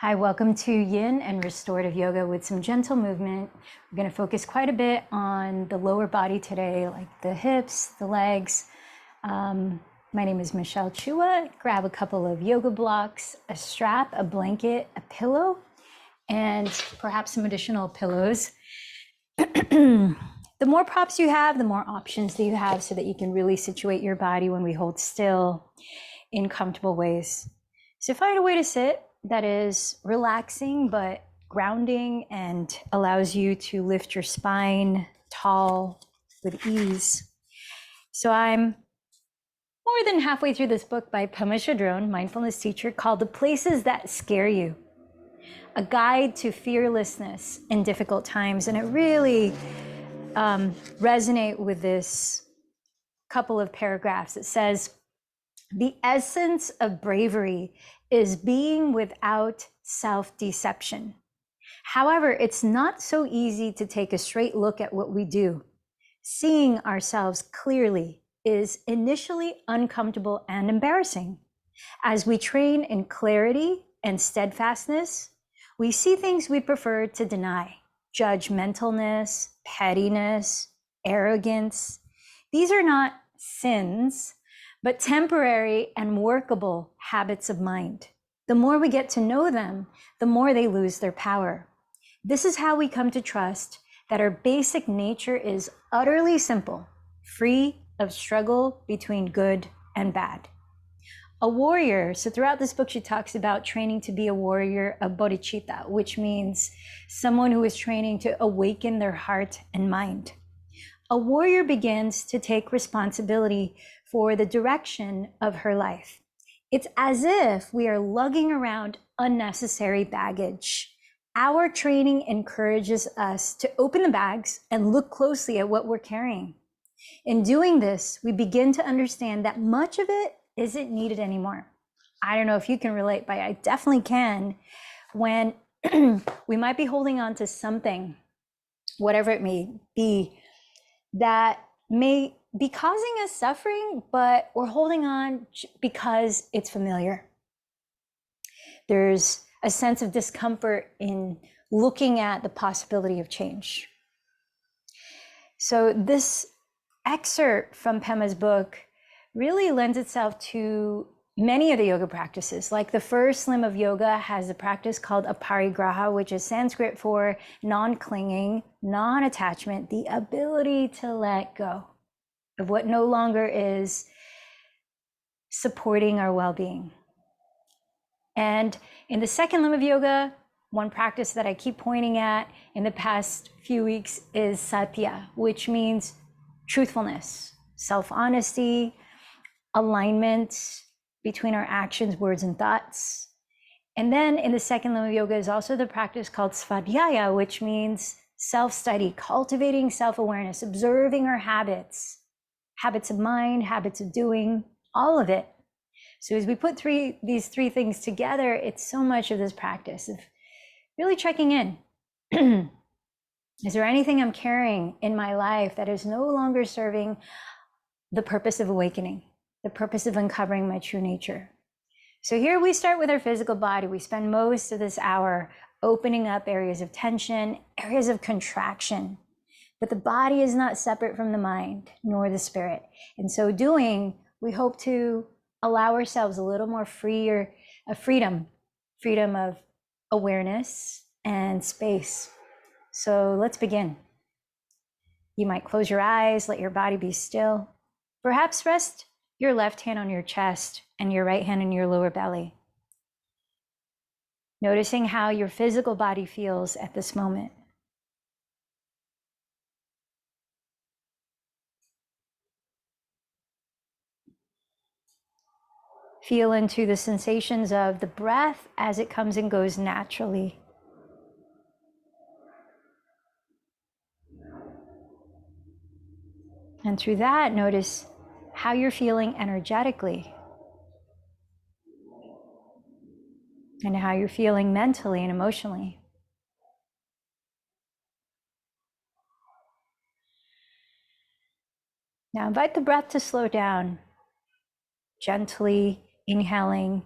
Hi, welcome to Yin and Restorative Yoga with some gentle movement. We're going to focus quite a bit on the lower body today, like the hips, the legs. My name is Michelle Chua. Grab a couple of yoga blocks, a strap, a blanket, a pillow, and perhaps some additional pillows. The more props you have, the more options that you have so that you can really situate your body when we hold still in comfortable ways. So find a way to sit that is relaxing but grounding and allows you to lift your spine tall with ease. So I'm more than halfway through this book by Pema Chodron, mindfulness teacher, called The Places That Scare You, a guide to fearlessness in difficult times. And it really resonate with this couple of paragraphs. It says, the essence of bravery is being without self-deception. However, it's not so easy to take a straight look at what we do. Seeing ourselves clearly is initially uncomfortable and embarrassing. As we train in clarity and steadfastness, we see things we prefer to deny: judgmentalness, pettiness, arrogance. These are not sins, but temporary and workable habits of mind. The more we get to know them, the more they lose their power. This is how we come to trust that our basic nature is utterly simple, free of struggle between good and bad. A warrior, so throughout this book, she talks about training to be a warrior of bodhicitta, which means someone who is training to awaken their heart and mind. A warrior begins to take responsibility for the direction of her life. It's as if we are lugging around unnecessary baggage. Our training encourages us to open the bags and look closely at what we're carrying. In doing this, we begin to understand that much of it isn't needed anymore. I don't know if you can relate, but I definitely can. When we might be holding on to something, whatever it may be, that may be causing us suffering, but we're holding on because it's familiar. There's a sense of discomfort in looking at the possibility of change. So this excerpt from Pema's book really lends itself to many of the yoga practices. Like the first limb of yoga has a practice called aparigraha, which is Sanskrit for non-clinging, non-attachment, the ability to let go of what no longer is supporting our well-being. And in the second limb of yoga, one practice that I keep pointing at in the past few weeks is satya, which means truthfulness, self-honesty, alignment between our actions, words, and thoughts. And then in the second limb of yoga is also the practice called svadhyaya, which means self-study, cultivating self-awareness, observing our habits of mind, habits of doing, all of it. So as we put these three things together, it's so much of this practice of really checking in. Is there anything I'm carrying in my life that is no longer serving the purpose of awakening, the purpose of uncovering my true nature? So here we start with our physical body. We spend most of this hour opening up areas of tension, areas of contraction. But the body is not separate from the mind, nor the spirit. In so doing, we hope to allow ourselves a little more freedom of awareness and space. So let's begin. You might close your eyes, let your body be still. Perhaps rest your left hand on your chest and your right hand in your lower belly. Noticing how your physical body feels at this moment. Feel into the sensations of the breath as it comes and goes naturally. And through that, notice how you're feeling energetically and how you're feeling mentally and emotionally. Now invite the breath to slow down, gently inhaling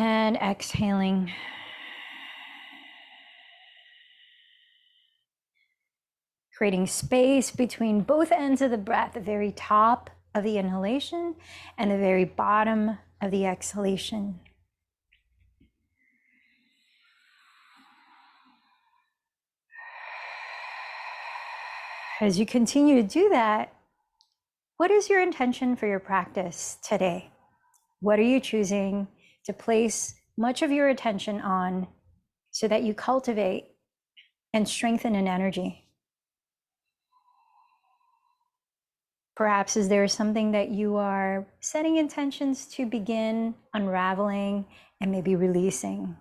And exhaling. Creating space between both ends of the breath, the very top of the inhalation and the very bottom of the exhalation. As you continue to do that, what is your intention for your practice today? What are you choosing to place much of your attention on so that you cultivate and strengthen an energy? Perhaps is there something that you are setting intentions to begin unraveling and maybe releasing?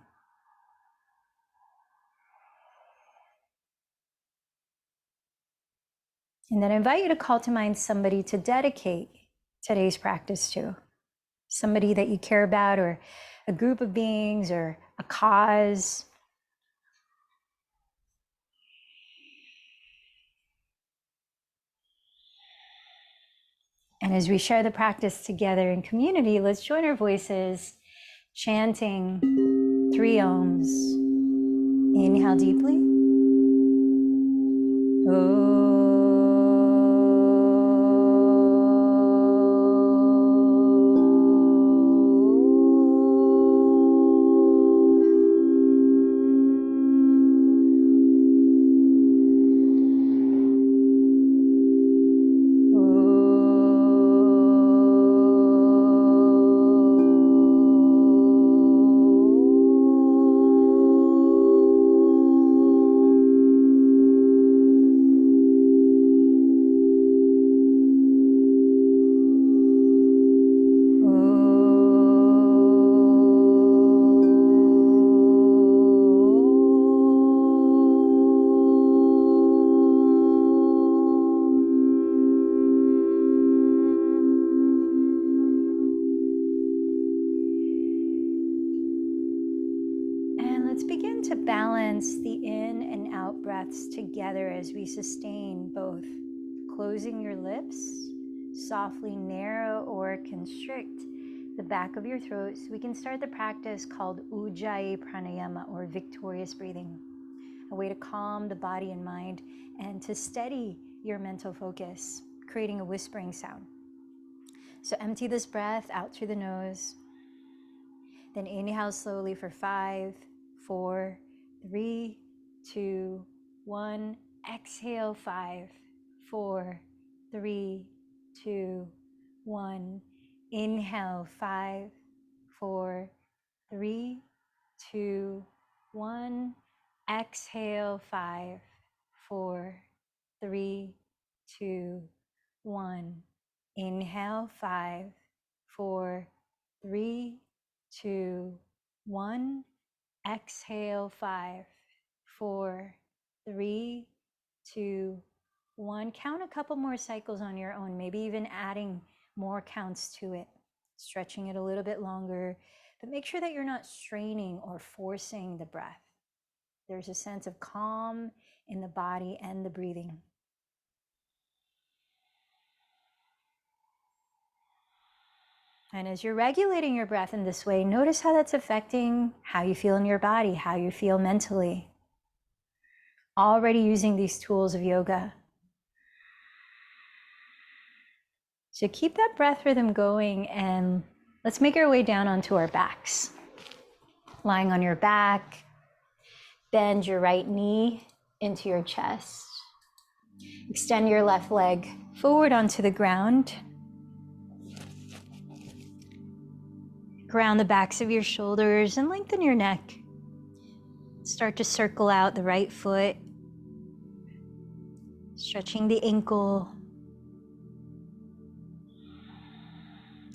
And then I invite you to call to mind somebody to dedicate today's practice to. Somebody that you care about, or a group of beings, or a cause. And as we share the practice together in community, let's join our voices, chanting 3 ohms. Inhale deeply. Oh. To balance the in and out breaths together as we sustain both. Closing your lips, softly narrow or constrict the back of your throat so we can start the practice called Ujjayi Pranayama, or victorious breathing, a way to calm the body and mind and to steady your mental focus, creating a whispering sound. So empty this breath out through the nose, then inhale slowly for 5, 4, 3, 2, 1. Exhale 5, 4, 3, 2, 1. Inhale 5, 4, 3, 2, 1. Exhale 5, 4, 3, 2, 1. Inhale 5, 4, 3, 2, 1. Exhale 5, 4, 3, 2, 1. Count a couple more cycles on your own, maybe even adding more counts to it, stretching it a little bit longer, but make sure that you're not straining or forcing the breath. There's a sense of calm in the body and the breathing. And as you're regulating your breath in this way, notice how that's affecting how you feel in your body, how you feel mentally. Already using these tools of yoga. So keep that breath rhythm going, and let's make our way down onto our backs. Lying on your back, bend your right knee into your chest. Extend your left leg forward onto the ground. Ground the backs of your shoulders and lengthen your neck. Start to circle out the right foot, stretching the ankle.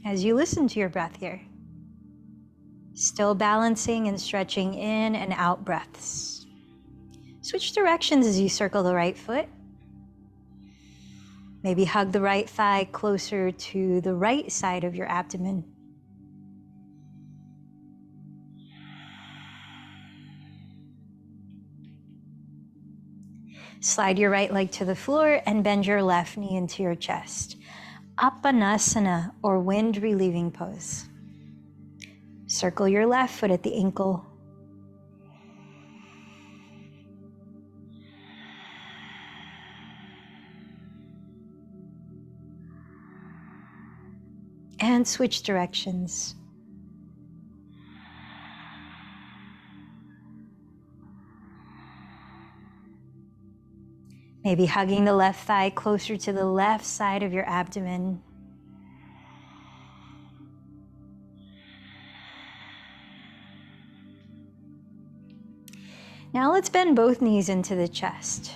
As you listen to your breath here, still balancing and stretching in and out breaths. Switch directions as you circle the right foot. Maybe hug the right thigh closer to the right side of your abdomen. Slide your right leg to the floor and bend your left knee into your chest. Apanasana, or wind relieving pose. Circle your left foot at the ankle. And switch directions. Maybe hugging the left thigh closer to the left side of your abdomen. Now let's bend both knees into the chest.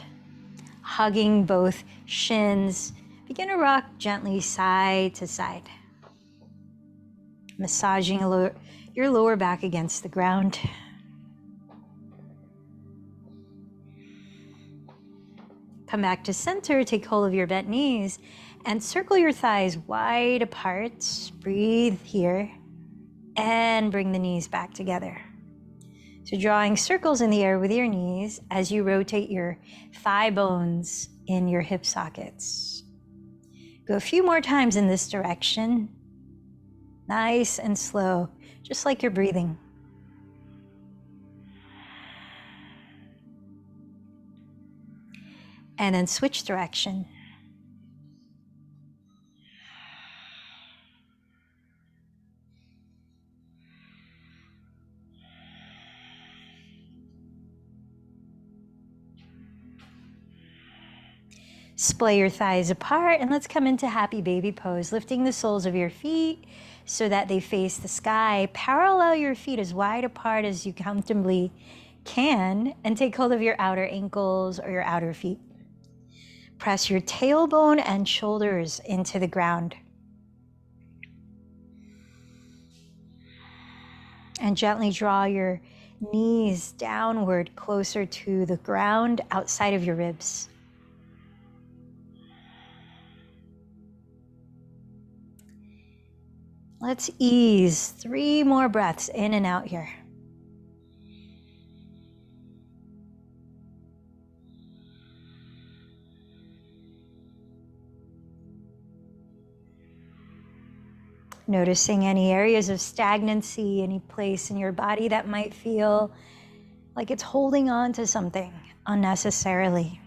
Hugging both shins. Begin to rock gently side to side. Massaging your lower back against the ground. Come back to center, take hold of your bent knees and circle your thighs wide apart. Breathe here and bring the knees back together. So drawing circles in the air with your knees as you rotate your thigh bones in your hip sockets. Go a few more times in this direction. Nice and slow, just like you're breathing. And then switch direction. Splay your thighs apart and let's come into happy baby pose, lifting the soles of your feet so that they face the sky. Parallel your feet as wide apart as you comfortably can and take hold of your outer ankles or your outer feet. Press your tailbone and shoulders into the ground. And gently draw your knees downward closer to the ground outside of your ribs. Let's ease 3 more breaths in and out here. Noticing any areas of stagnancy, any place in your body that might feel like it's holding on to something unnecessarily.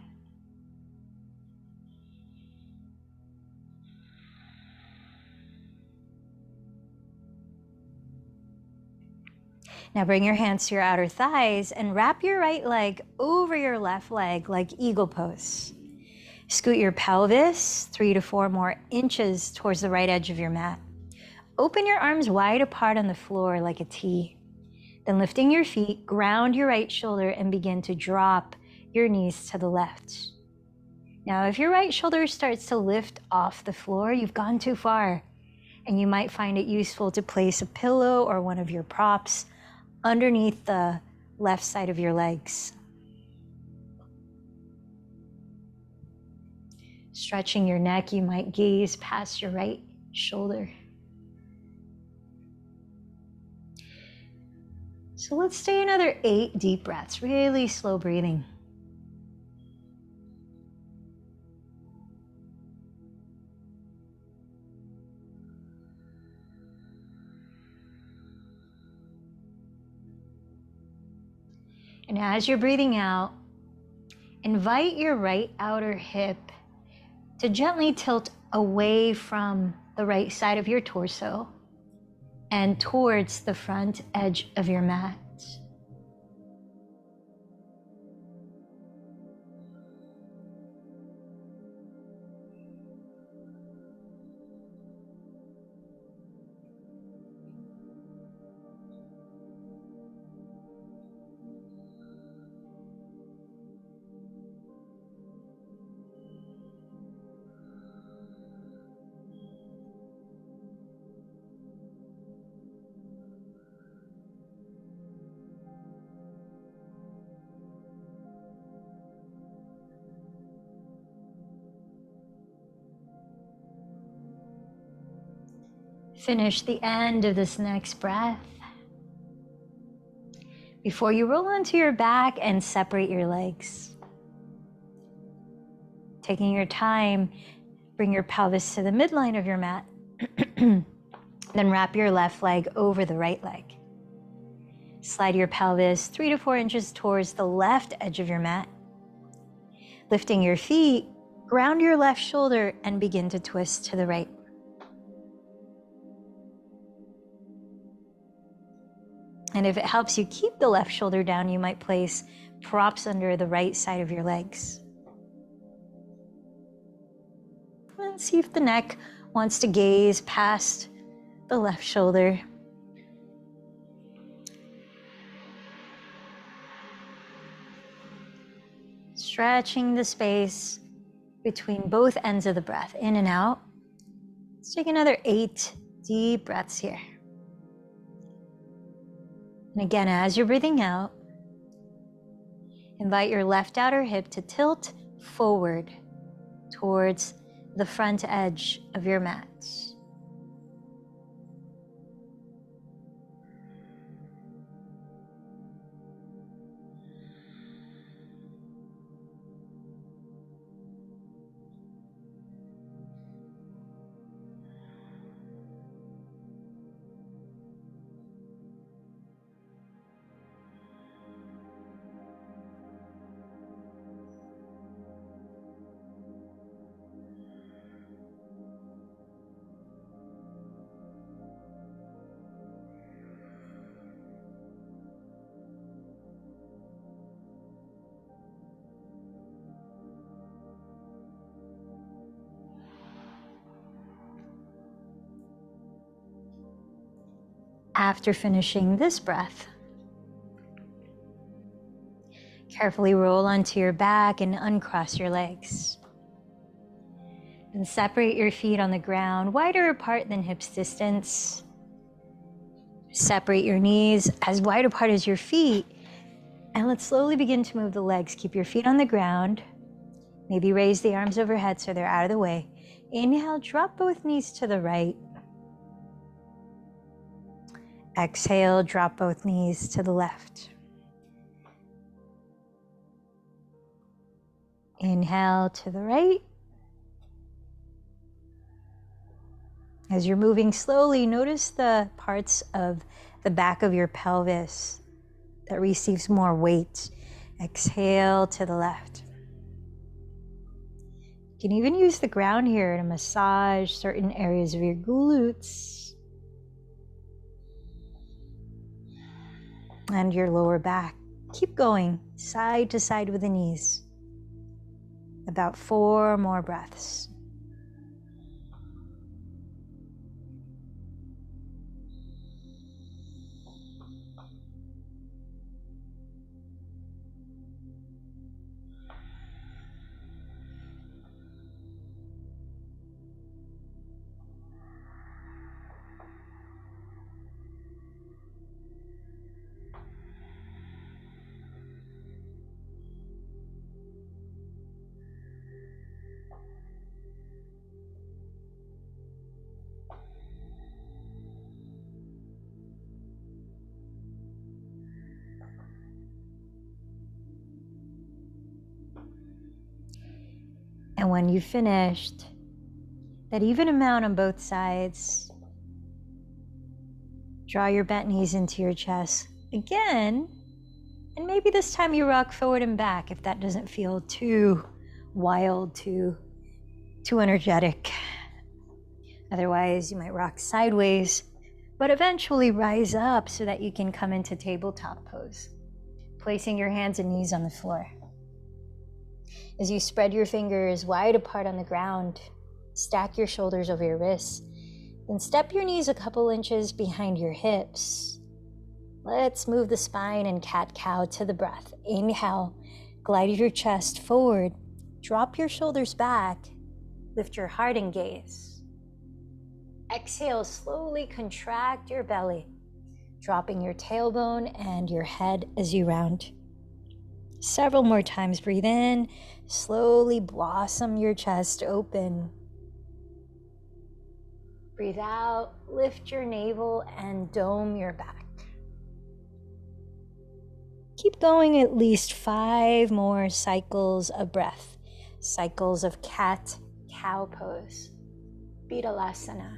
Now bring your hands to your outer thighs and wrap your right leg over your left leg like eagle pose. Scoot your pelvis 3 to 4 more inches towards the right edge of your mat. Open your arms wide apart on the floor like a T. Then lifting your feet, ground your right shoulder and begin to drop your knees to the left. Now, if your right shoulder starts to lift off the floor, you've gone too far, and you might find it useful to place a pillow or one of your props underneath the left side of your legs. Stretching your neck, you might gaze past your right shoulder. So let's stay another 8 deep breaths, really slow breathing. And as you're breathing out, invite your right outer hip to gently tilt away from the right side of your torso and towards the front edge of your mat. Finish the end of this next breath before you roll onto your back and separate your legs. Taking your time, bring your pelvis to the midline of your mat, then wrap your left leg over the right leg. Slide your pelvis 3 to 4 inches towards the left edge of your mat. Lifting your feet, ground your left shoulder and begin to twist to the right. And if it helps you keep the left shoulder down, you might place props under the right side of your legs. And see if the neck wants to gaze past the left shoulder. Stretching the space between both ends of the breath, in and out. Let's take another 8 deep breaths here. And again, as you're breathing out, invite your left outer hip to tilt forward towards the front edge of your mat. After finishing this breath, carefully roll onto your back and uncross your legs. And separate your feet on the ground, wider apart than hips distance. Separate your knees as wide apart as your feet. And let's slowly begin to move the legs. Keep your feet on the ground. Maybe raise the arms overhead so they're out of the way. Inhale, drop both knees to the right. Exhale, drop both knees to the left. Inhale to the right. As you're moving slowly, notice the parts of the back of your pelvis that receives more weight. Exhale to the left. You can even use the ground here to massage certain areas of your glutes and your lower back. Keep going side to side with the knees. About 4 more breaths. And when you've finished, that even amount on both sides, draw your bent knees into your chest again. And maybe this time you rock forward and back if that doesn't feel too wild, too energetic. Otherwise, you might rock sideways, but eventually rise up so that you can come into tabletop pose, placing your hands and knees on the floor. As you spread your fingers wide apart on the ground, stack your shoulders over your wrists, then step your knees a couple inches behind your hips. Let's move the spine and cat-cow to the breath. Inhale, glide your chest forward, drop your shoulders back, lift your heart and gaze. Exhale, slowly contract your belly, dropping your tailbone and your head as you round. Several more times, breathe in, slowly blossom your chest open. Breathe out, lift your navel and dome your back. Keep going at least 5 more cycles of breath, cycles of cat-cow pose, Vidalasana.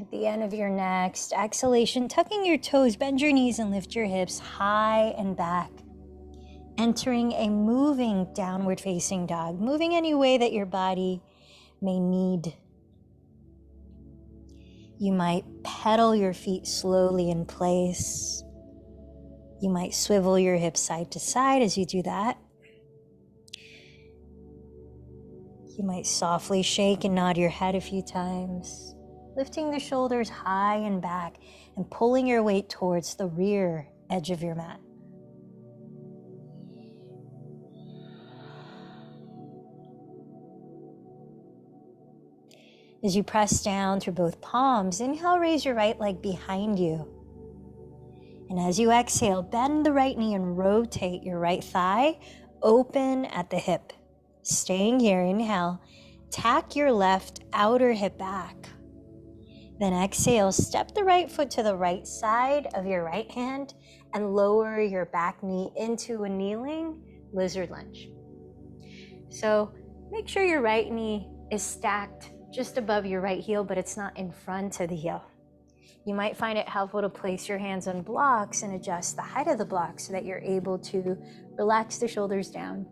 At the end of your next exhalation, tucking your toes, bend your knees and lift your hips high and back. Entering a moving downward facing dog, moving any way that your body may need. You might pedal your feet slowly in place. You might swivel your hips side to side as you do that. You might softly shake and nod your head a few times, lifting the shoulders high and back and pulling your weight towards the rear edge of your mat. As you press down through both palms, inhale, raise your right leg behind you. And as you exhale, bend the right knee and rotate your right thigh open at the hip. Staying here, inhale, tack your left outer hip back. Then exhale, step the right foot to the right side of your right hand and lower your back knee into a kneeling lizard lunge. So make sure your right knee is stacked just above your right heel, but it's not in front of the heel. You might find it helpful to place your hands on blocks and adjust the height of the block so that you're able to relax the shoulders down.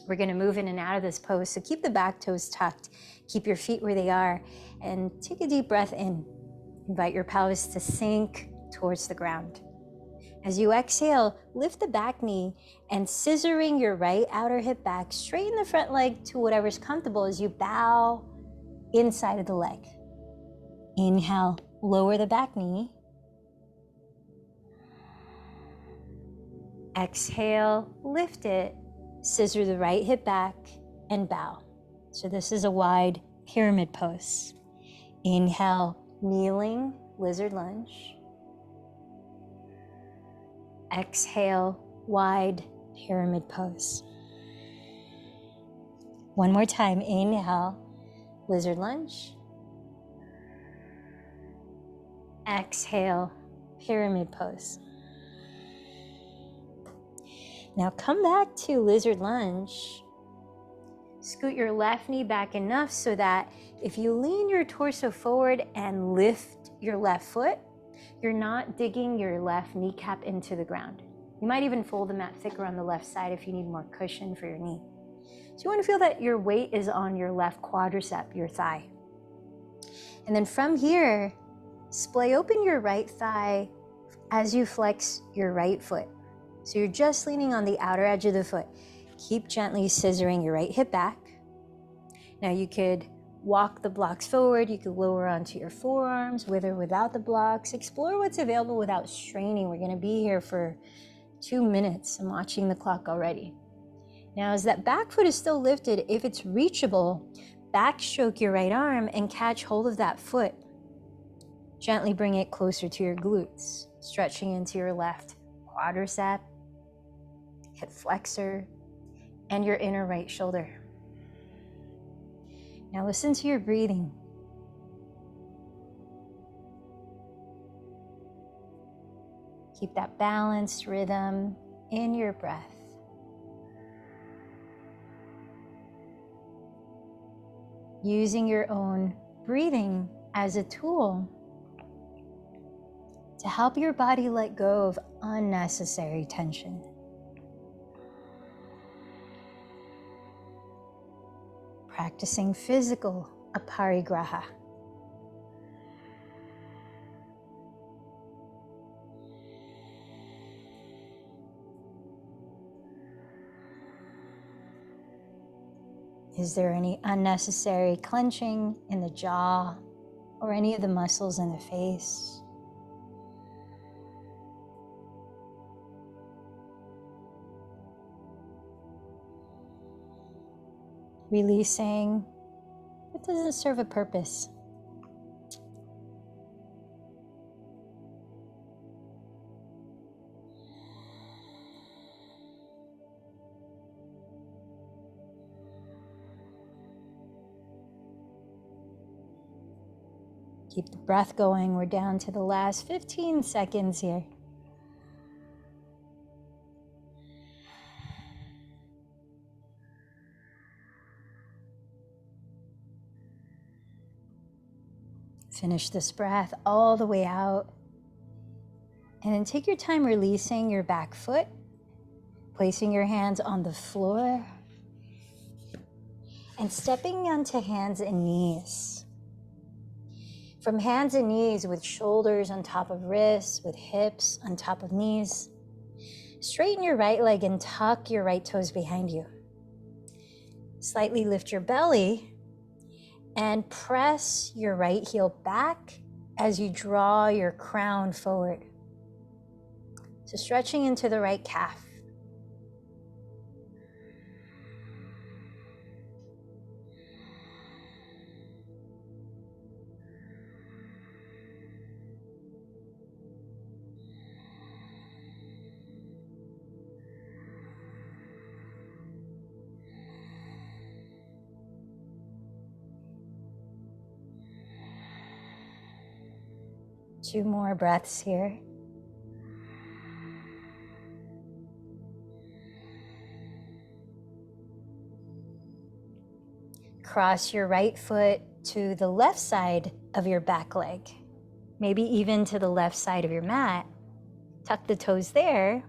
We're going to move in and out of this pose, so keep the back toes tucked, keep your feet where they are, and take a deep breath in. Invite your pelvis to sink towards the ground. As you exhale, lift the back knee and scissoring your right outer hip back, straighten the front leg to whatever's comfortable as you bow inside of the leg. Inhale, lower the back knee. Exhale, lift it, scissor the right hip back and bow. So this is a wide pyramid pose. Inhale, kneeling lizard lunge. Exhale, wide pyramid pose. One more time, inhale, lizard lunge. Exhale, pyramid pose. Now come back to lizard lunge. Scoot your left knee back enough so that if you lean your torso forward and lift your left foot, you're not digging your left kneecap into the ground. You might even fold the mat thicker on the left side if you need more cushion for your knee. So you want to feel that your weight is on your left quadricep, your thigh. And then from here, splay open your right thigh as you flex your right foot. So you're just leaning on the outer edge of the foot. Keep gently scissoring your right hip back. Now you could walk the blocks forward. You could lower onto your forearms with or without the blocks. Explore what's available without straining. We're going to be here for 2 minutes. I'm watching the clock already. Now as that back foot is still lifted, if it's reachable, backstroke your right arm and catch hold of that foot. Gently bring it closer to your glutes, stretching into your left quadricep, hip flexor, and your inner right shoulder. Now listen to your breathing. Keep that balanced rhythm in your breath. Using your own breathing as a tool to help your body let go of unnecessary tension. Practicing physical aparigraha. Is there any unnecessary clenching in the jaw or any of the muscles in the face? Releasing what doesn't serve a purpose. Keep the breath going. We're down to the last 15 seconds here. Finish this breath all the way out. And then take your time releasing your back foot, placing your hands on the floor, and stepping onto hands and knees. From hands and knees, with shoulders on top of wrists, with hips on top of knees, straighten your right leg and tuck your right toes behind you. Slightly lift your belly and press your right heel back as you draw your crown forward. So stretching into the right calf. Two more breaths here. Cross your right foot to the left side of your back leg, maybe even to the left side of your mat. Tuck the toes there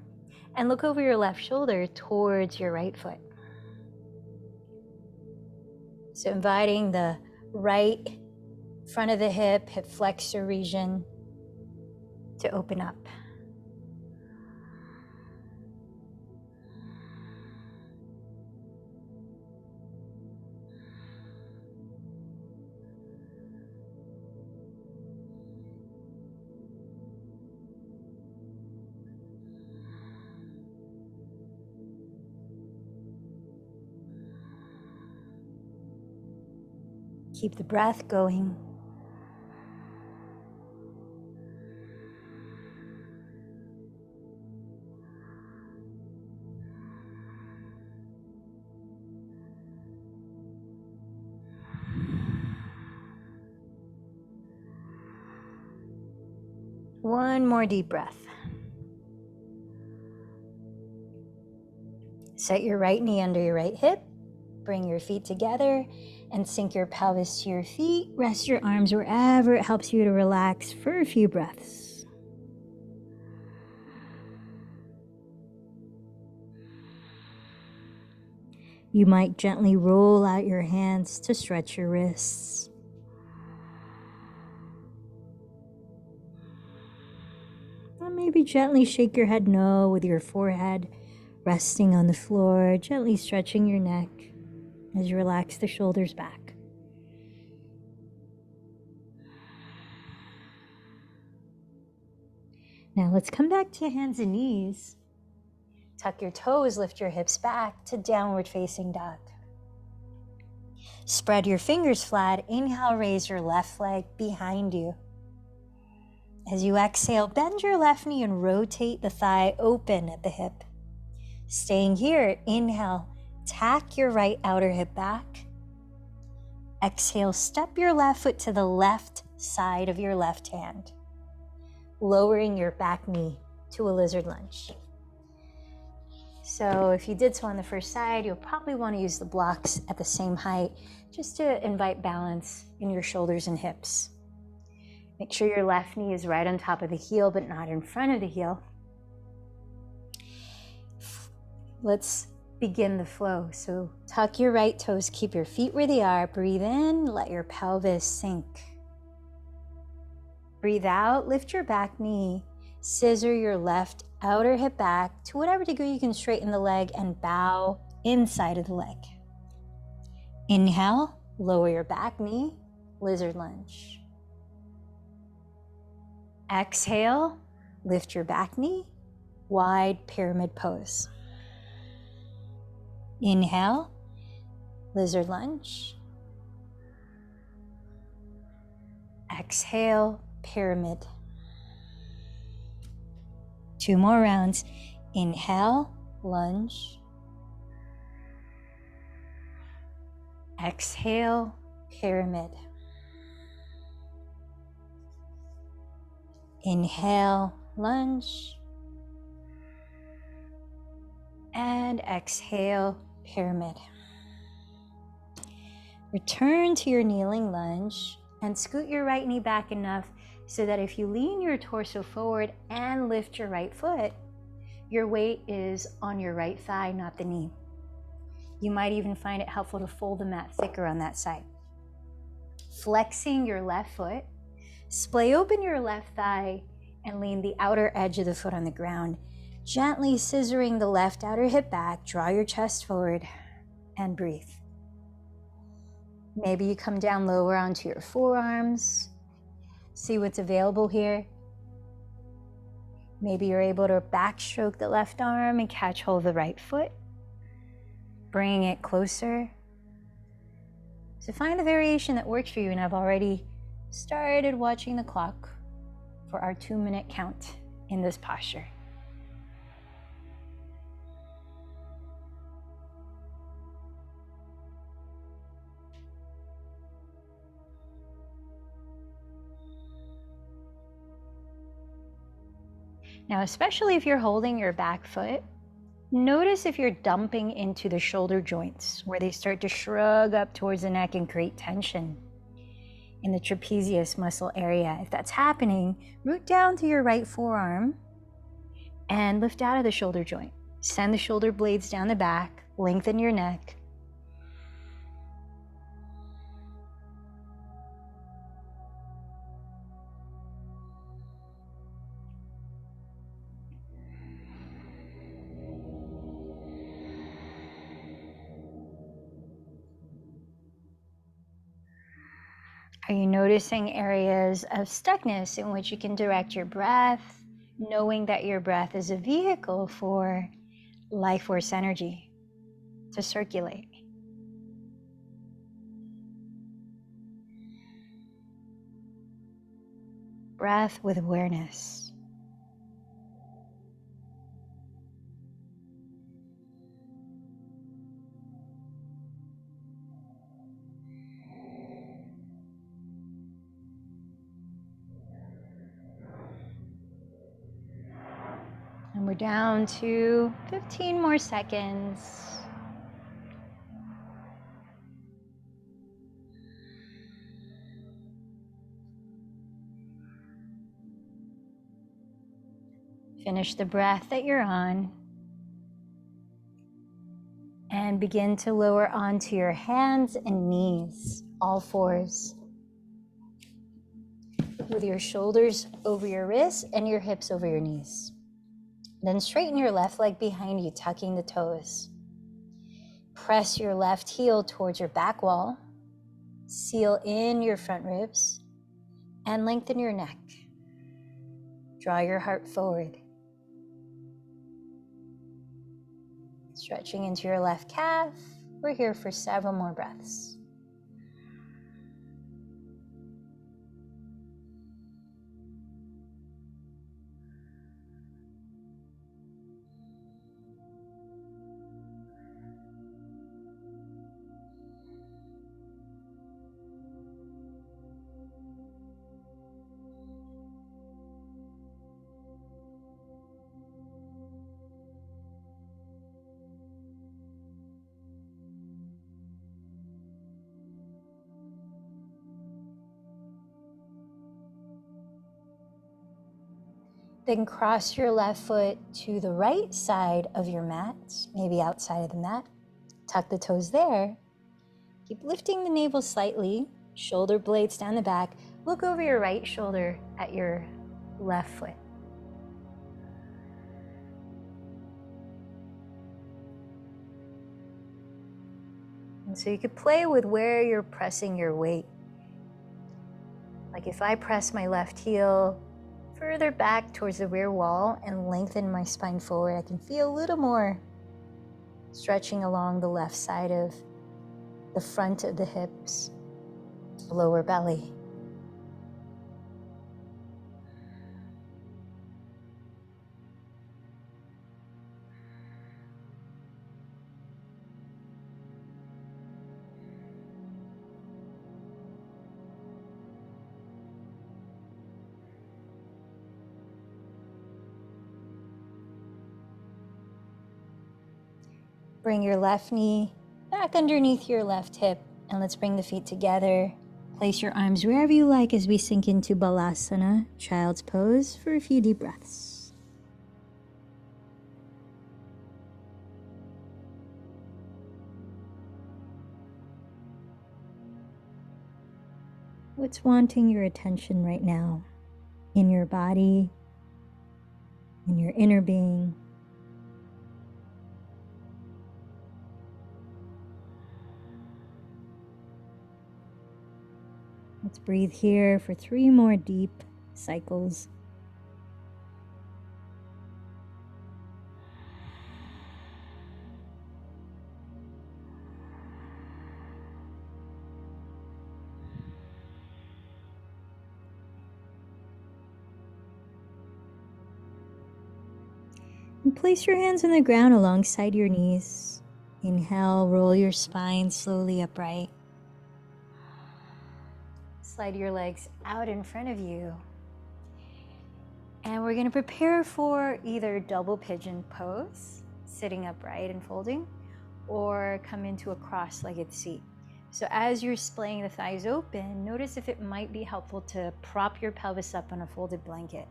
and look over your left shoulder towards your right foot. So inviting the right front of the hip flexor region to open up. Keep the breath going. One more deep breath. Set your right knee under your right hip. Bring your feet together and sink your pelvis to your feet. Rest your arms wherever it helps you to relax for a few breaths. You might gently roll out your hands to stretch your wrists. Or maybe gently shake your head no with your forehead resting on the floor, gently stretching your neck as you relax the shoulders back. Now let's come back to hands and knees. Tuck your toes, lift your hips back to downward facing dog. Spread your fingers flat. Inhale, raise your left leg behind you. As you exhale, bend your left knee and rotate the thigh open at the hip. Staying here, inhale, tack your right outer hip back. Exhale, step your left foot to the left side of your left hand, lowering your back knee to a lizard lunge. So if you did so on the first side, you'll probably want to use the blocks at the same height just to invite balance in your shoulders and hips. Make sure your left knee is right on top of the heel, but not in front of the heel. Let's begin the flow. So tuck your right toes, keep your feet where they are. Breathe in, let your pelvis sink. Breathe out, lift your back knee, scissor your left outer hip back to whatever degree you can straighten the leg and bow inside of the leg. Inhale, lower your back knee, lizard lunge. Exhale, lift your back knee, wide pyramid pose. Inhale, lizard lunge. Exhale, pyramid. 2 more rounds. Inhale, lunge. Exhale, pyramid. Inhale, lunge. And exhale, pyramid. Return to your kneeling lunge And scoot your right knee back enough so that if you lean your torso forward and lift your right foot, your weight is on your right thigh, not the knee. You might even find it helpful to fold the mat thicker on that side. Flexing your left foot, splay open your left thigh and lean the outer edge of the foot on the ground, gently scissoring the left outer hip back. Draw your chest forward and breathe. Maybe you come down lower onto your forearms. See what's available here. Maybe you're able to backstroke the left arm and catch hold of the right foot, bringing it closer. So find the variation that works for you, and I've already started watching the clock for our 2-minute count in this posture. Now, especially if you're holding your back foot, notice if you're dumping into the shoulder joints where they start to shrug up towards the neck and create tension in the trapezius muscle area. If that's happening, root down to your right forearm and lift out of the shoulder joint. Send the shoulder blades down the back, lengthen your neck. Are you noticing areas of stuckness in which you can direct your breath, knowing that your breath is a vehicle for life force energy to circulate? Breath with awareness. And we're down to 15 more seconds. Finish the breath that you're on and begin to lower onto your hands and knees, all fours, with your shoulders over your wrists and your hips over your knees. Then straighten your left leg behind you, tucking the toes. Press your left heel towards your back wall, seal in your front ribs, and lengthen your neck. Draw your heart forward. Stretching into your left calf. We're here for several more breaths. Then cross your left foot to the right side of your mat, maybe outside of the mat. Tuck the toes there. Keep lifting the navel slightly, shoulder blades down the back. Look over your right shoulder at your left foot. And so you could play with where you're pressing your weight. Like if I press my left heel further back towards the rear wall and lengthen my spine forward, I can feel a little more stretching along the left side of the front of the hips, lower belly. Bring your left knee back underneath your left hip, and let's bring the feet together Place your arms wherever you like as we sink into Balasana, child's pose, for a few deep breaths. What's wanting your attention right now in your body, in your inner being? Let's breathe here for 3 more deep cycles. And place your hands on the ground alongside your knees. Inhale, roll your spine slowly upright. Slide your legs out in front of you. And we're going to prepare for either double pigeon pose, sitting upright and folding, or come into a cross-legged seat. So as you're splaying the thighs open, notice if it might be helpful to prop your pelvis up on a folded blanket.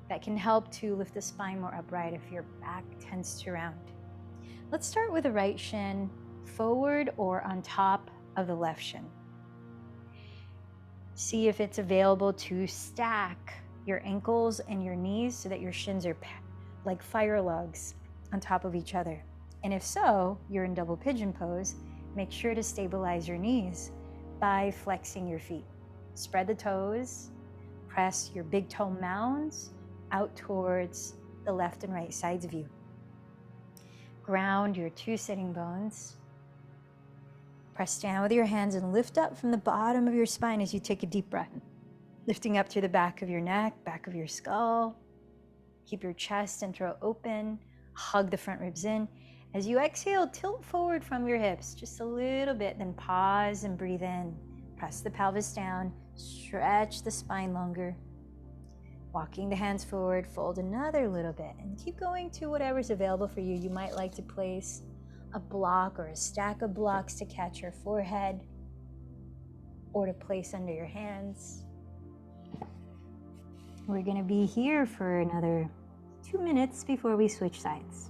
That can help to lift the spine more upright if your back tends to round. Let's start with the right shin forward or on top of the left shin. See if it's available to stack your ankles and your knees so that your shins are like fire lugs on top of each other. And if so, you're in double pigeon pose, make sure to stabilize your knees by flexing your feet. Spread the toes, press your big toe mounds out towards the left and right sides of you. Ground your 2 sitting bones. Press down with your hands and lift up from the bottom of your spine as you take a deep breath. Lifting up through the back of your neck, back of your skull. Keep your chest and throat open. Hug the front ribs in. As you exhale, tilt forward from your hips just a little bit, then pause and breathe in. Press the pelvis down, stretch the spine longer. Walking the hands forward, fold another little bit, and keep going to whatever's available for you. You might like to place a block or a stack of blocks to catch your forehead or to place under your hands. We're going to be here for another 2 minutes before we switch sides.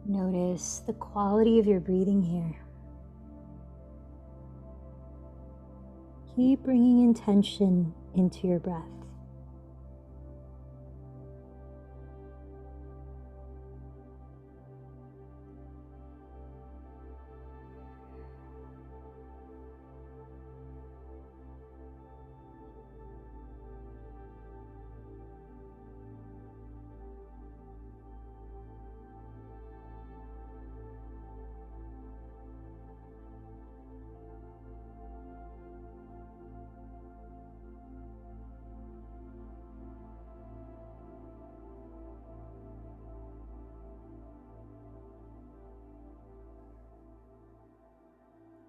Notice the quality of your breathing here. Keep bringing intention into your breath.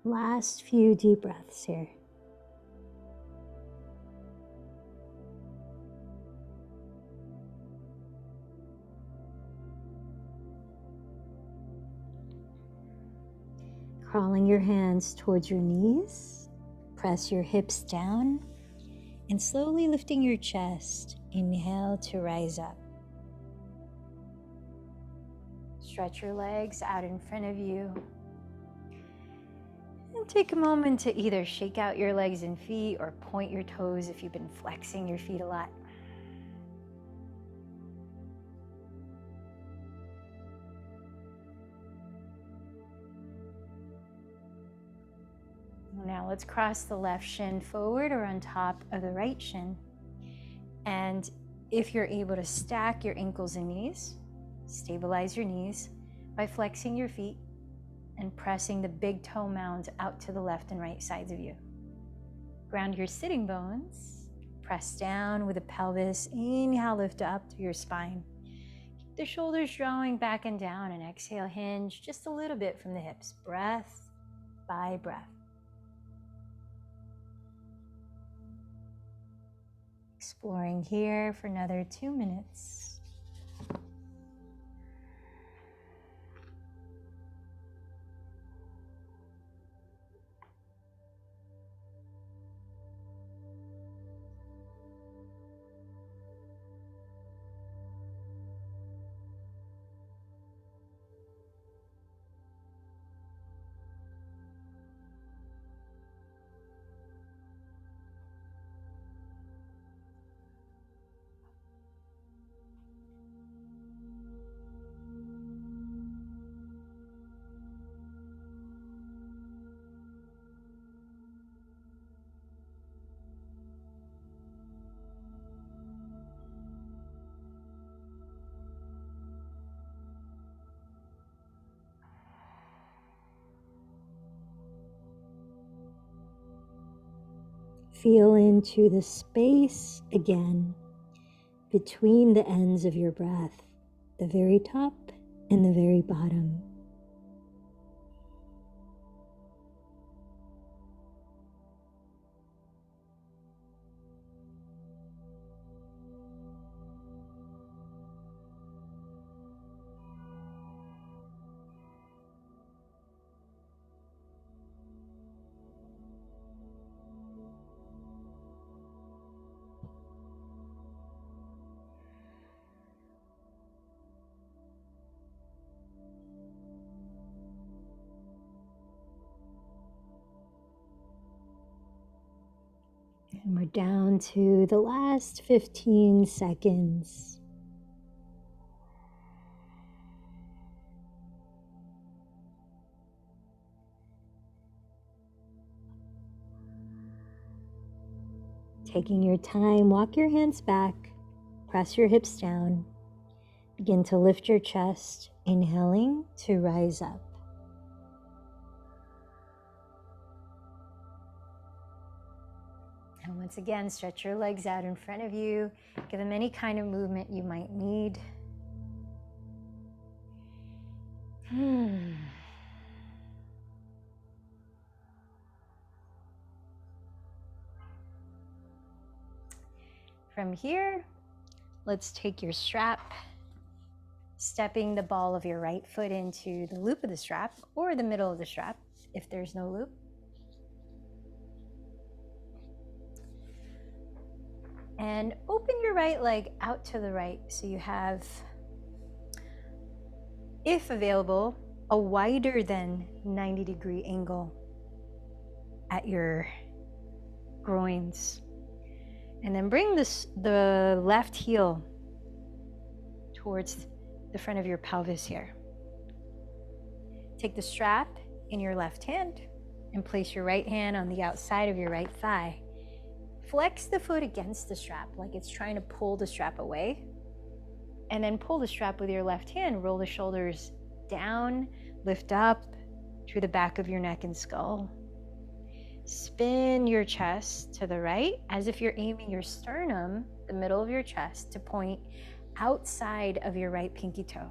Last few deep breaths here. Crawling your hands towards your knees, press your hips down, and slowly lifting your chest, inhale to rise up. Stretch your legs out in front of you. And take a moment to either shake out your legs and feet or point your toes if you've been flexing your feet a lot. Now let's cross the left shin forward or on top of the right shin. And if you're able to stack your ankles and knees, stabilize your knees by flexing your feet and pressing the big toe mounds out to the left and right sides of you. Ground your sitting bones, press down with the pelvis, inhale, lift up through your spine. Keep the shoulders drawing back and down, and exhale, hinge just a little bit from the hips, breath by breath. Exploring here for another 2 minutes. Feel into the space again between the ends of your breath, the very top and the very bottom. And we're down to the last 15 seconds. Taking your time, walk your hands back, press your hips down. Begin to lift your chest, inhaling to rise up. And once again, stretch your legs out in front of you. Give them any kind of movement you might need. From here, let's take your strap, stepping the ball of your right foot into the loop of the strap or the middle of the strap if there's no loop. And open your right leg out to the right so you have, if available, a wider than 90-degree angle at your groins. And then bring the left heel towards the front of your pelvis here. Take the strap in your left hand and place your right hand on the outside of your right thigh. Flex the foot against the strap like it's trying to pull the strap away. And then pull the strap with your left hand. Roll the shoulders down, lift up through the back of your neck and skull. Spin your chest to the right as if you're aiming your sternum, the middle of your chest, to point outside of your right pinky toe.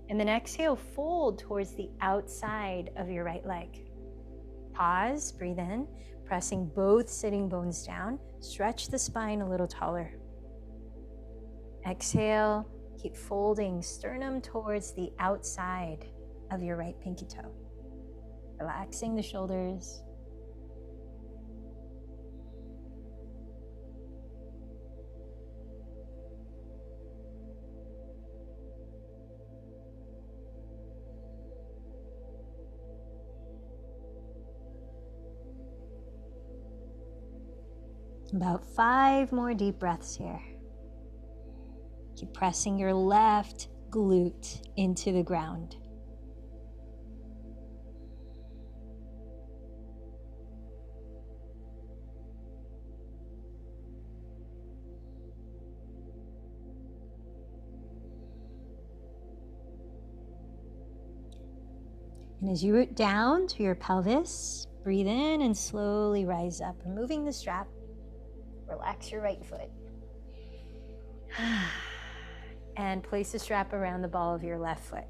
And then exhale, fold towards the outside of your right leg. Pause, breathe in, pressing both sitting bones down. Stretch the spine a little taller. Exhale, keep folding sternum towards the outside of your right pinky toe. Relaxing the shoulders. About 5 more deep breaths here. Keep pressing your left glute into the ground. And as you root down to your pelvis, breathe in and slowly rise up, removing the strap. Relax your right foot. And place the strap around the ball of your left foot.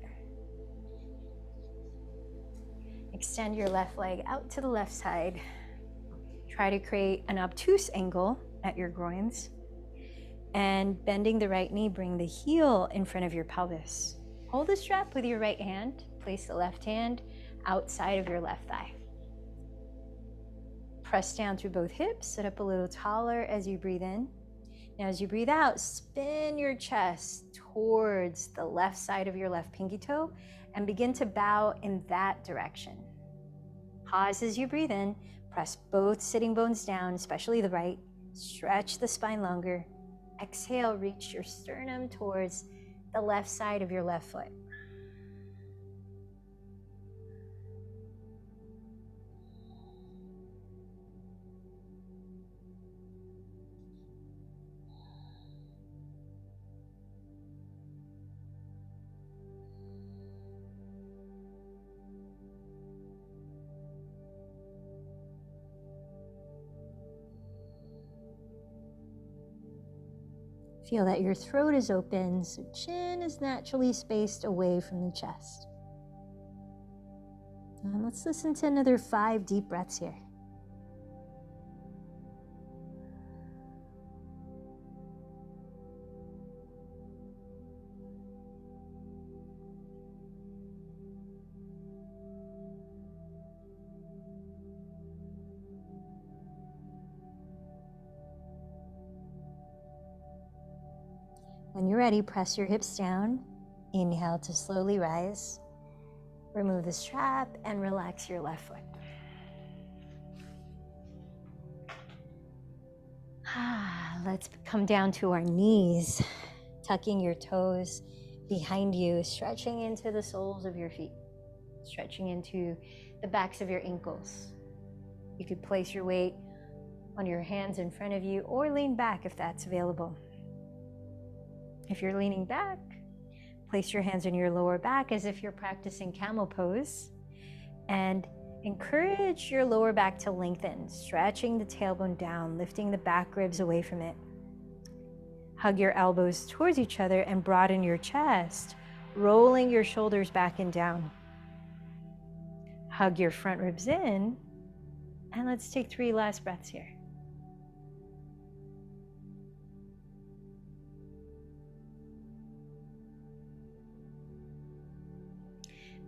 Extend your left leg out to the left side. Try to create an obtuse angle at your groins. And bending the right knee, bring the heel in front of your pelvis. Hold the strap with your right hand. Place the left hand outside of your left thigh. Press down through both hips. Sit up a little taller as you breathe in. Now as you breathe out, spin your chest towards the left side of your left pinky toe and begin to bow in that direction. Pause as you breathe in. Press both sitting bones down, especially the right. Stretch the spine longer. Exhale, reach your sternum towards the left side of your left foot. Feel that your throat is open, so chin is naturally spaced away from the chest. And let's listen to another 5 deep breaths here. When you're ready, press your hips down. Inhale to slowly rise. Remove the strap and relax your left foot. Let's come down to our knees, tucking your toes behind you, stretching into the soles of your feet, stretching into the backs of your ankles. You could place your weight on your hands in front of you or lean back if that's available. If you're leaning back, place your hands on your lower back as if you're practicing camel pose, and encourage your lower back to lengthen, stretching the tailbone down, lifting the back ribs away from it. Hug your elbows towards each other and broaden your chest, rolling your shoulders back and down. Hug your front ribs in, and let's take 3 last breaths here.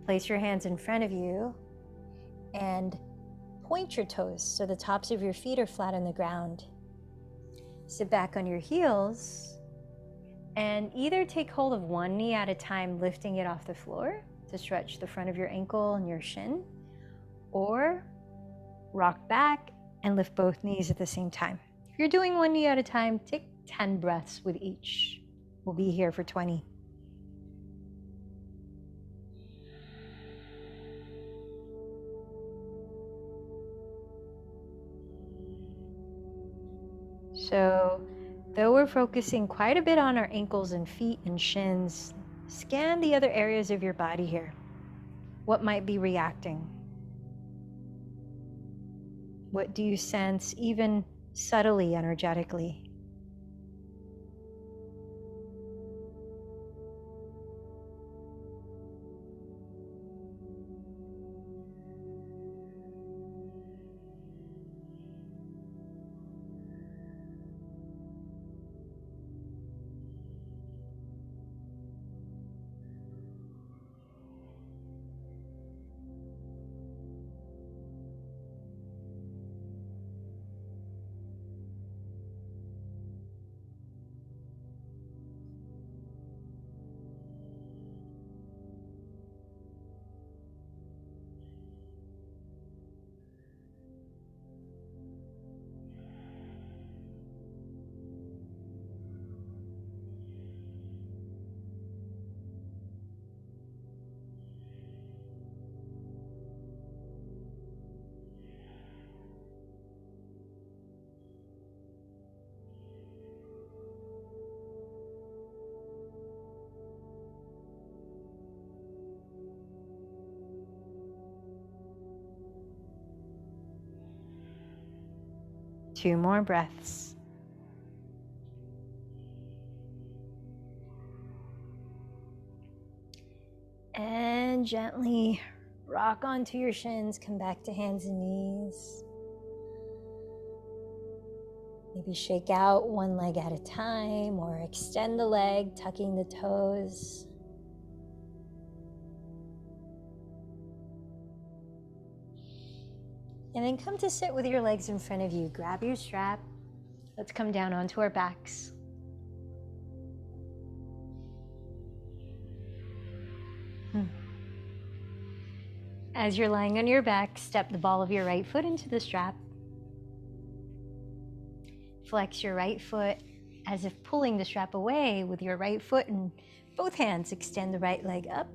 Place your hands in front of you and point your toes so the tops of your feet are flat on the ground. Sit back on your heels and either take hold of one knee at a time, lifting it off the floor to stretch the front of your ankle and your shin, or rock back and lift both knees at the same time. If you're doing one knee at a time, take 10 breaths with each. We'll be here for 20. So, though we're focusing quite a bit on our ankles and feet and shins, scan the other areas of your body here. What might be reacting? What do you sense, even subtly, energetically? 2 more breaths. And gently rock onto your shins, come back to hands and knees. Maybe shake out one leg at a time or extend the leg, tucking the toes. And then come to sit with your legs in front of you. Grab your strap. Let's come down onto our backs. As you're lying on your back, step the ball of your right foot into the strap. Flex your right foot as if pulling the strap away with your right foot, and both hands extend the right leg up.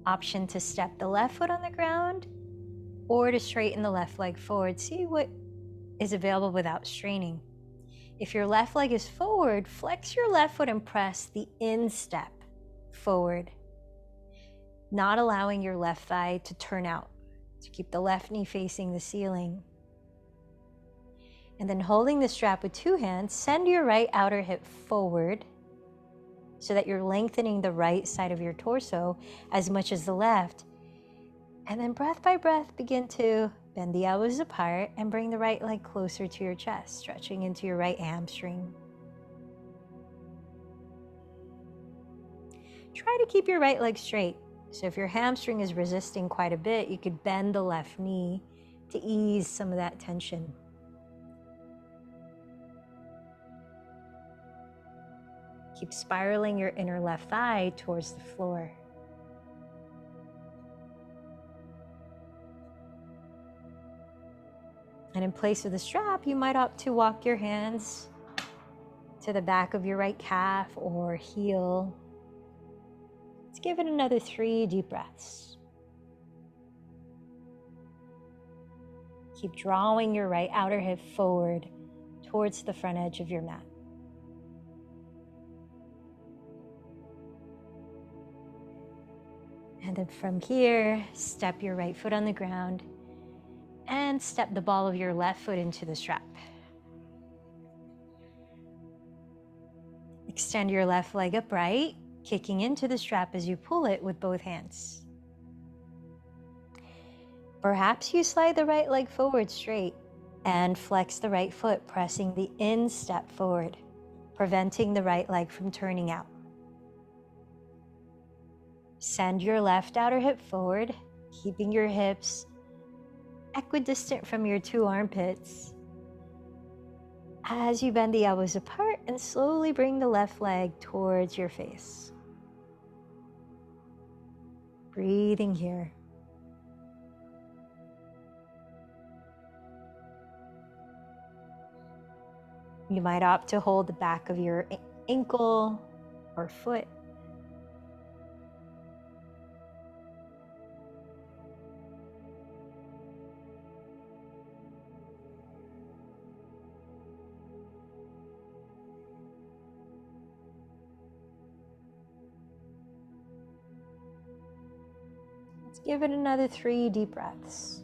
Option to step the left foot on the ground or to straighten the left leg forward. See what is available without straining. If your left leg is forward, flex your left foot and press the instep forward, not allowing your left thigh to turn out. So keep the left knee facing the ceiling. And then holding the strap with 2 hands, send your right outer hip forward so that you're lengthening the right side of your torso as much as the left. And then breath by breath, begin to bend the elbows apart and bring the right leg closer to your chest, stretching into your right hamstring. Try to keep your right leg straight. So if your hamstring is resisting quite a bit, you could bend the left knee to ease some of that tension. Keep spiraling your inner left thigh towards the floor. And in place of the strap, you might opt to walk your hands to the back of your right calf or heel. Let's give it another 3 deep breaths. Keep drawing your right outer hip forward towards the front edge of your mat. And then from here, step your right foot on the ground and step the ball of your left foot into the strap. Extend your left leg upright, kicking into the strap as you pull it with both hands. Perhaps you slide the right leg forward straight and flex the right foot, pressing the instep forward, preventing the right leg from turning out. Send your left outer hip forward, keeping your hips equidistant from your 2 armpits. As you bend the elbows apart and slowly bring the left leg towards your face. Breathing here. You might opt to hold the back of your ankle or foot. Let's give it another 3 deep breaths.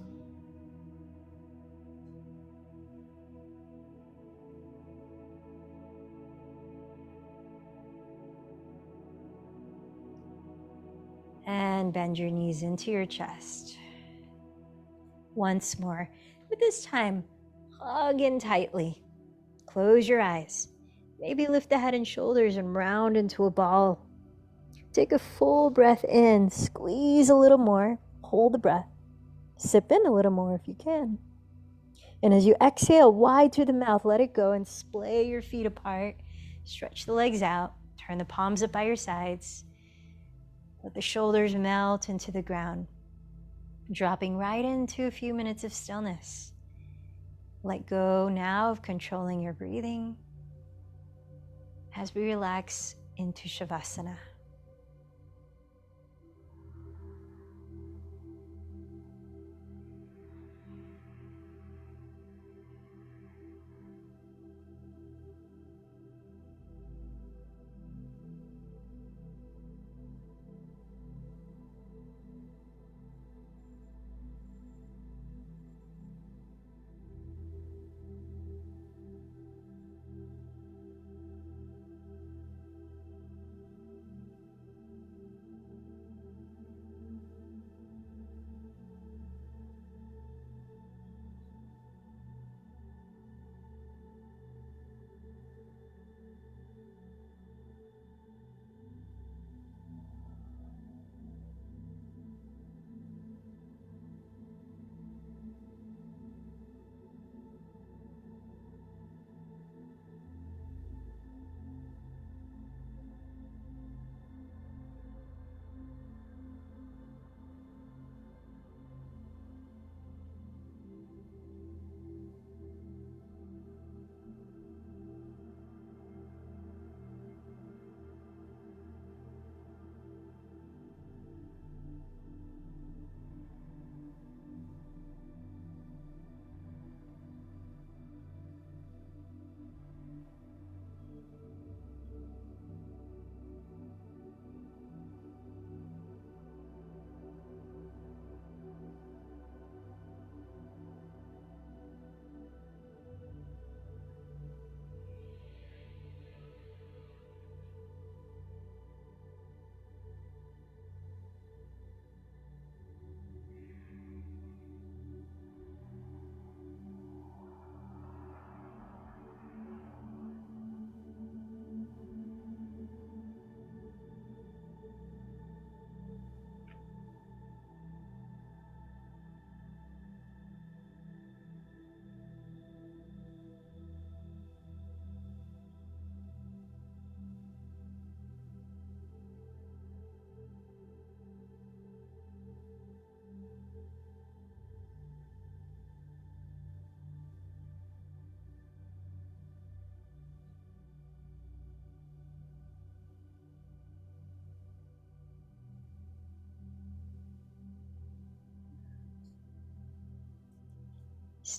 And bend your knees into your chest. Once more, but this time, hug in tightly. Close your eyes. Maybe lift the head and shoulders and round into a ball. Take a full breath in, squeeze a little more, hold the breath. Sip in a little more if you can. And as you exhale wide through the mouth, let it go and splay your feet apart. Stretch the legs out, turn the palms up by your sides. Let the shoulders melt into the ground, dropping right into a few minutes of stillness. Let go now of controlling your breathing as we relax into Shavasana.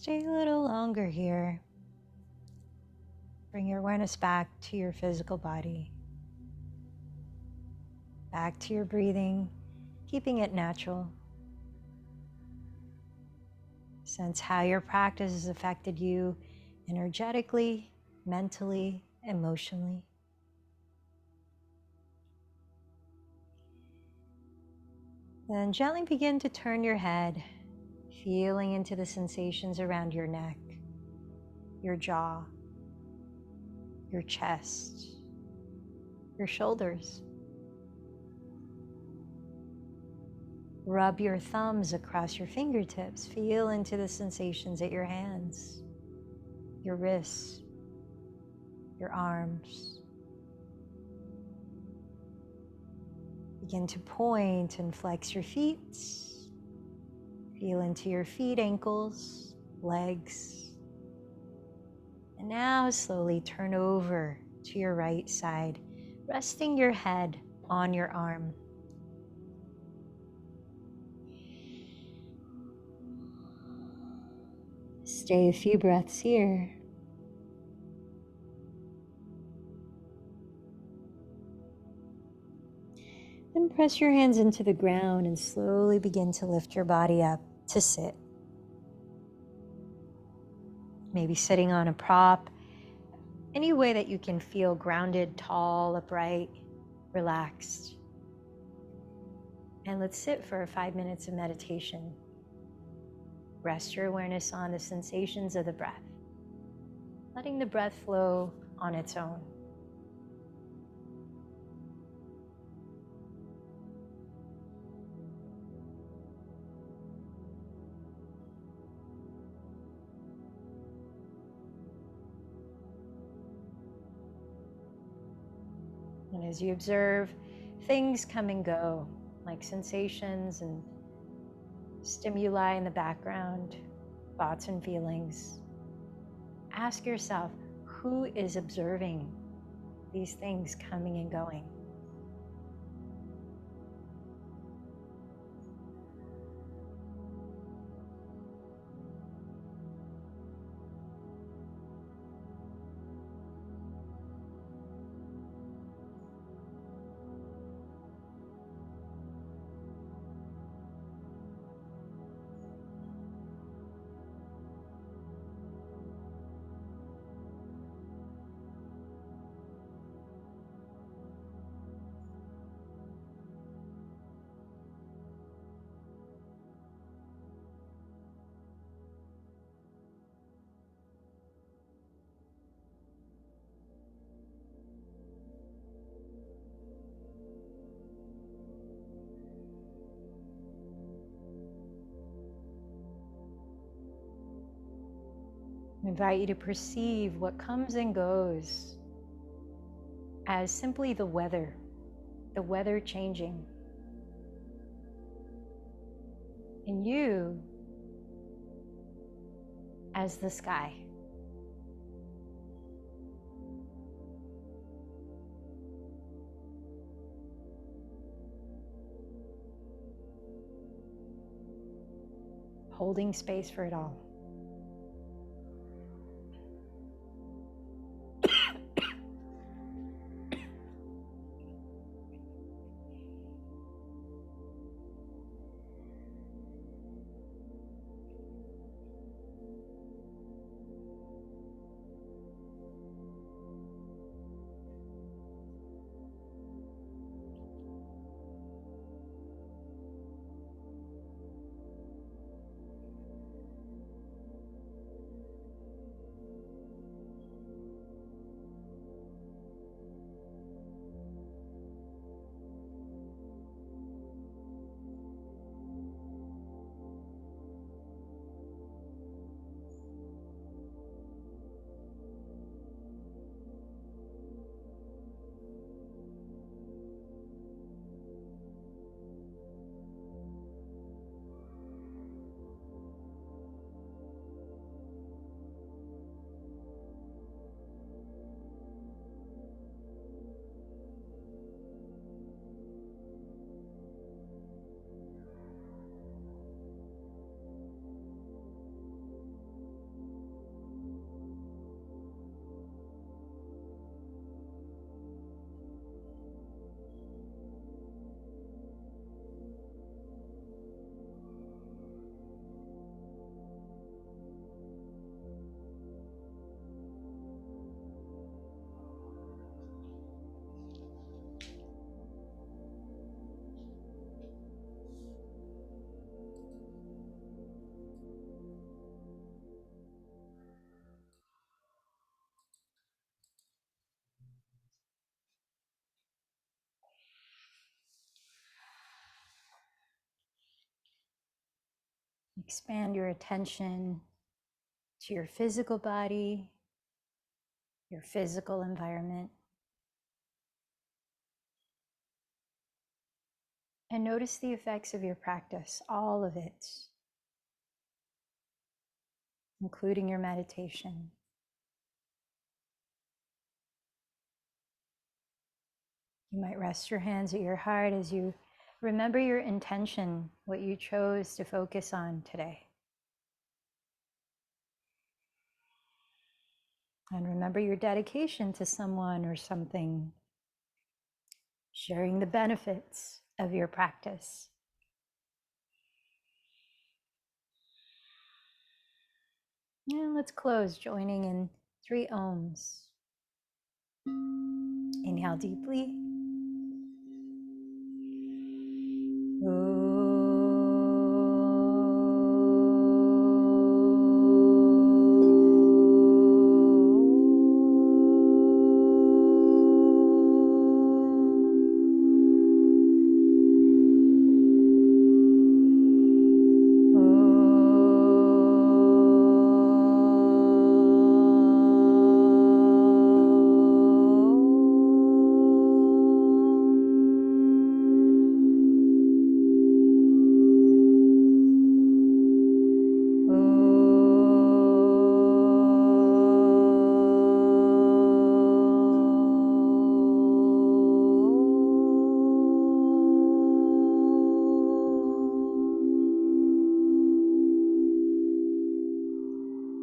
Stay a little longer here. Bring your awareness back to your physical body, back to your breathing, keeping it natural. Sense how your practice has affected you energetically, mentally, emotionally. Then gently begin to turn your head, feeling into the sensations around your neck, your jaw, your chest, your shoulders. Rub your thumbs across your fingertips. Feel into the sensations at your hands, your wrists, your arms. Begin to point and flex your feet. Feel into your feet, ankles, legs. And now slowly turn over to your right side, resting your head on your arm. Stay a few breaths here. Then press your hands into the ground and slowly begin to lift your body up to sit. Maybe sitting on a prop, any way that you can feel grounded, tall, upright, relaxed. And let's sit for 5 minutes of meditation. Rest your awareness on the sensations of the breath, letting the breath flow on its own. And as you observe, things come and go, like sensations and stimuli in the background, thoughts and feelings. Ask yourself, who is observing these things coming and going? I invite you to perceive what comes and goes as simply the weather changing. And you as the sky. Holding space for it all. Expand your attention to your physical body, your physical environment. And notice the effects of your practice, all of it, including your meditation. You might rest your hands at your heart as you remember your intention, what you chose to focus on today. And remember your dedication to someone or something, sharing the benefits of your practice. And let's close, joining in 3 ohms. Inhale deeply.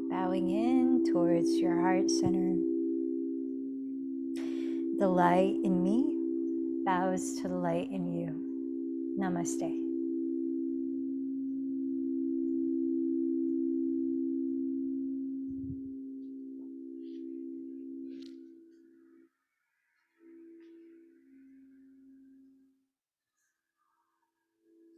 Bowing in towards your heart center. The light in me bows to the light in you. Namaste.